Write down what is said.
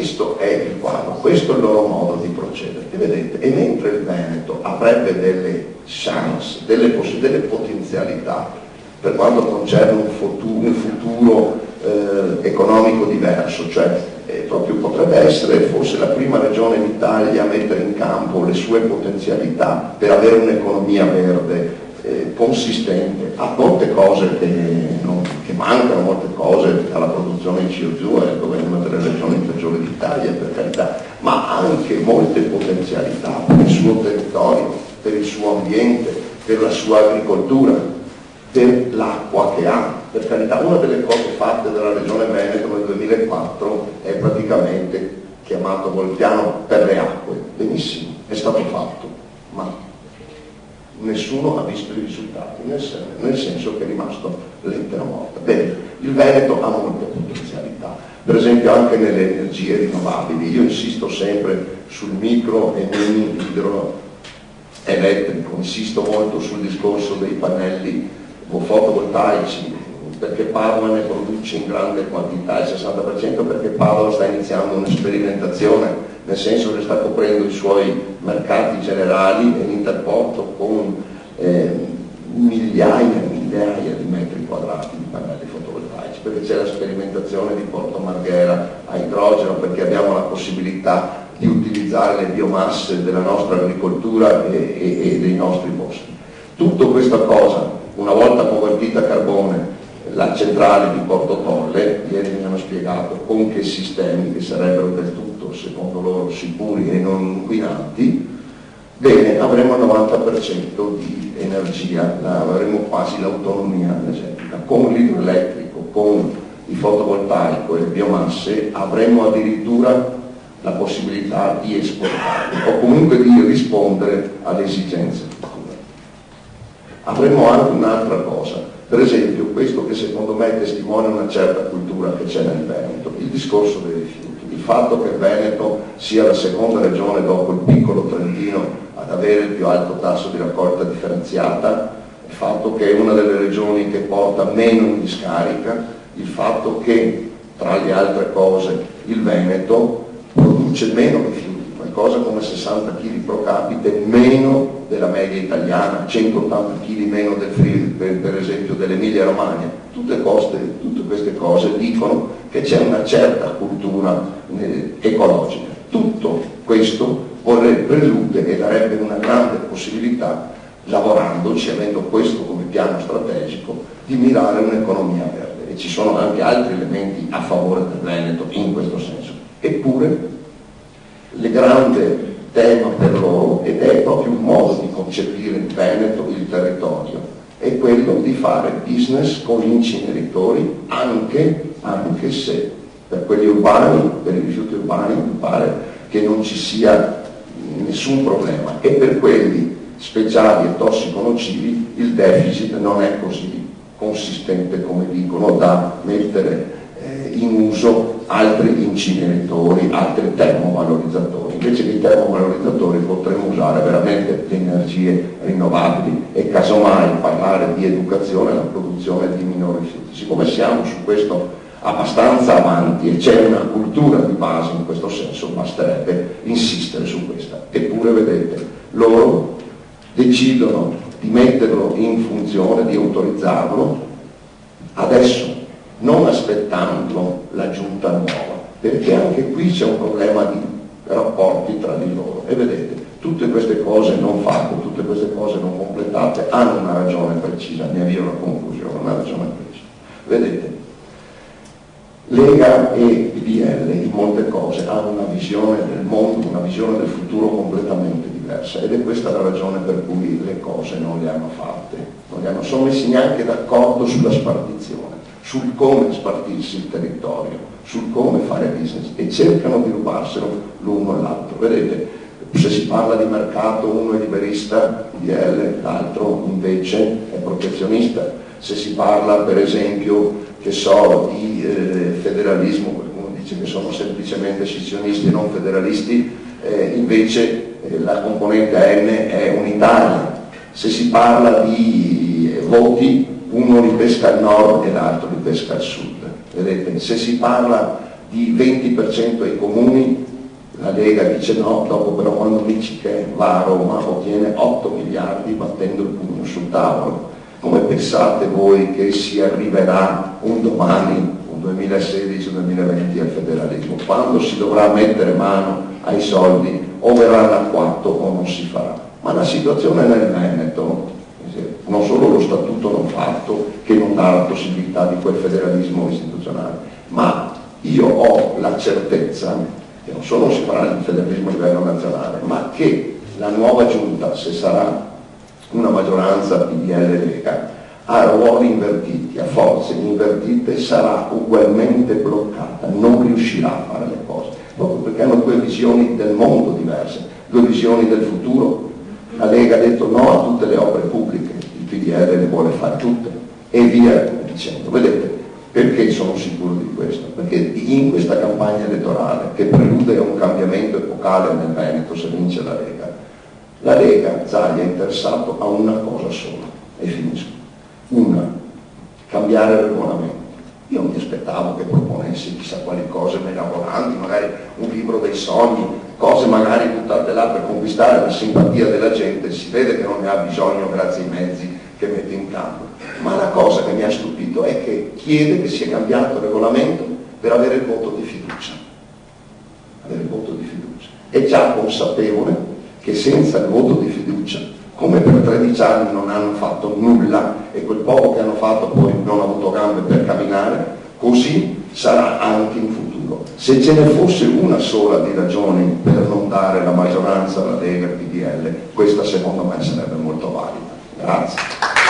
questo è il quadro, questo è il loro modo di procedere. E vedete, e mentre il Veneto avrebbe delle chance, delle potenzialità per quanto concerne un futuro economico diverso, cioè proprio potrebbe essere forse la prima regione d'Italia a mettere in campo le sue potenzialità per avere un'economia verde consistente, ha molte cose che mancano, molte cose alla produzione di CO2, è una delle regioni peggiori d'Italia per carità, ma anche molte potenzialità per il suo territorio, per il suo ambiente, per la sua agricoltura, per l'acqua che ha. Per carità, una delle cose fatte dalla regione Veneto nel 2004 è praticamente chiamato col piano per le acque. Benissimo, è stato fatto, ma nessuno ha visto i risultati, nel senso che è rimasto lettera morta. Bene, il Veneto ha molte potenzialità, per esempio anche nelle energie rinnovabili. Io insisto sempre sul micro e mini idroelettrico, insisto molto sul discorso dei pannelli fotovoltaici, perché Padova ne produce in grande quantità, il 60%, perché Padova sta iniziando una sperimentazione, nel senso che sta coprendo i suoi mercati generali e l'interporto con migliaia e migliaia di metri quadrati di pannelli fotovoltaici, perché c'è la sperimentazione di Porto Marghera a idrogeno, perché abbiamo la possibilità di utilizzare le biomasse della nostra agricoltura e dei nostri boschi. Tutta questa cosa, una volta convertita a carbone, la centrale di Porto Tolle, ieri mi hanno spiegato con che sistemi, che sarebbero del tutto, secondo loro, sicuri e non inquinanti, bene, avremo il 90% di energia, avremo quasi l'autonomia energetica. Con l'idroelettrico, con il fotovoltaico e le biomasse avremo addirittura la possibilità di esportare o comunque di rispondere alle esigenze. Avremo anche un'altra cosa, per esempio questo che secondo me testimonia una certa cultura che c'è nel Veneto, il discorso dei rifiuti, il fatto che il Veneto sia la seconda regione dopo il piccolo Trentino ad avere il più alto tasso di raccolta differenziata, il fatto che è una delle regioni che porta meno in discarica, il fatto che tra le altre cose il Veneto produce meno rifiuti, qualcosa come 60 kg pro capite meno della media italiana, 180 kg meno del per esempio dell'Emilia Romagna. Tutte queste cose dicono che c'è una certa cultura ecologica. Tutto questo prelude e darebbe una grande possibilità, lavorandoci, avendo questo come piano strategico, di mirare un'economia verde. E ci sono anche altri elementi a favore del Veneto in questo senso. Eppure il grande tema per loro, ed è proprio un modo di concepire il Veneto, il territorio, è quello di fare business con gli inceneritori, anche se per quelli urbani, per i rifiuti urbani mi pare che non ci sia nessun problema, e per quelli speciali e tossico-nocivi il deficit non è così consistente come dicono da mettere in uso altri inceneritori, altri termovalorizzatori. Invece che i termovalorizzatori potremmo usare veramente le energie rinnovabili e casomai parlare di educazione alla produzione di minori rifiuti. Siccome siamo su questo abbastanza avanti e c'è una cultura di base in questo senso, basterebbe insistere su questa. Eppure vedete, loro decidono di metterlo in funzione, di autorizzarlo adesso, non aspettando la giunta nuova, perché anche qui c'è un problema di rapporti tra di loro. E vedete, tutte queste cose non fatte, tutte queste cose non completate hanno una ragione precisa, mi avvio alla conclusione, una ragione precisa. Vedete, Lega e PDL in molte cose hanno una visione del mondo, una visione del futuro completamente diversa, ed è questa la ragione per cui le cose non le hanno fatte, non sono messi neanche d'accordo sulla spartizione, sul come spartirsi il territorio, sul come fare business, e cercano di rubarselo l'uno all'altro. Vedete, se si parla di mercato uno è liberista, PDL, l'altro invece è protezionista. Se si parla per esempio, che so, di federalismo, qualcuno dice che sono semplicemente scissionisti e non federalisti, invece la componente N è unitaria. Se si parla di voti, uno li pesca al nord e l'altro li pesca al sud. Vedete, se si parla di 20% ai comuni, la Lega dice no, dopo però quando dici che Roma ottiene 8 miliardi battendo il pugno sul tavolo. Come pensate voi che si arriverà un domani, un 2016-2020 al federalismo? Quando si dovrà mettere mano ai soldi o verranno acquatto o non si farà. Ma la situazione nel Veneto, non solo lo statuto non fatto che non dà la possibilità di quel federalismo istituzionale, ma io ho la certezza che non solo si farà il federalismo a livello nazionale, ma che la nuova giunta, se sarà una maggioranza PDL Lega, a ruoli invertiti, a forze invertite, sarà ugualmente bloccata, non riuscirà a fare le cose, proprio perché hanno due visioni del mondo diverse, due visioni del futuro. La Lega ha detto no a tutte le opere pubbliche, il PDL le vuole fare tutte, e via dicendo. Vedete, perché sono sicuro di questo? Perché in questa campagna elettorale, che prelude a un cambiamento epocale nel Veneto se vince la Lega Zaglia è interessato a una cosa sola, e finisco. Una, cambiare il regolamento. Io mi aspettavo che proponesse chissà quali cose mirabolanti, magari un libro dei sogni, cose magari buttate là per conquistare la simpatia della gente, si vede che non ne ha bisogno grazie ai mezzi che mette in campo. Ma la cosa che mi ha stupito è che chiede che sia cambiato il regolamento per avere il voto di fiducia. Avere il voto di fiducia. È già consapevole che senza il voto di fiducia, come per 13 anni non hanno fatto nulla e quel poco che hanno fatto poi non ha avuto gambe per camminare, così sarà anche in futuro. Se ce ne fosse una sola di ragioni per non dare la maggioranza alla Lega e al PDL, questa secondo me sarebbe molto valida. Grazie.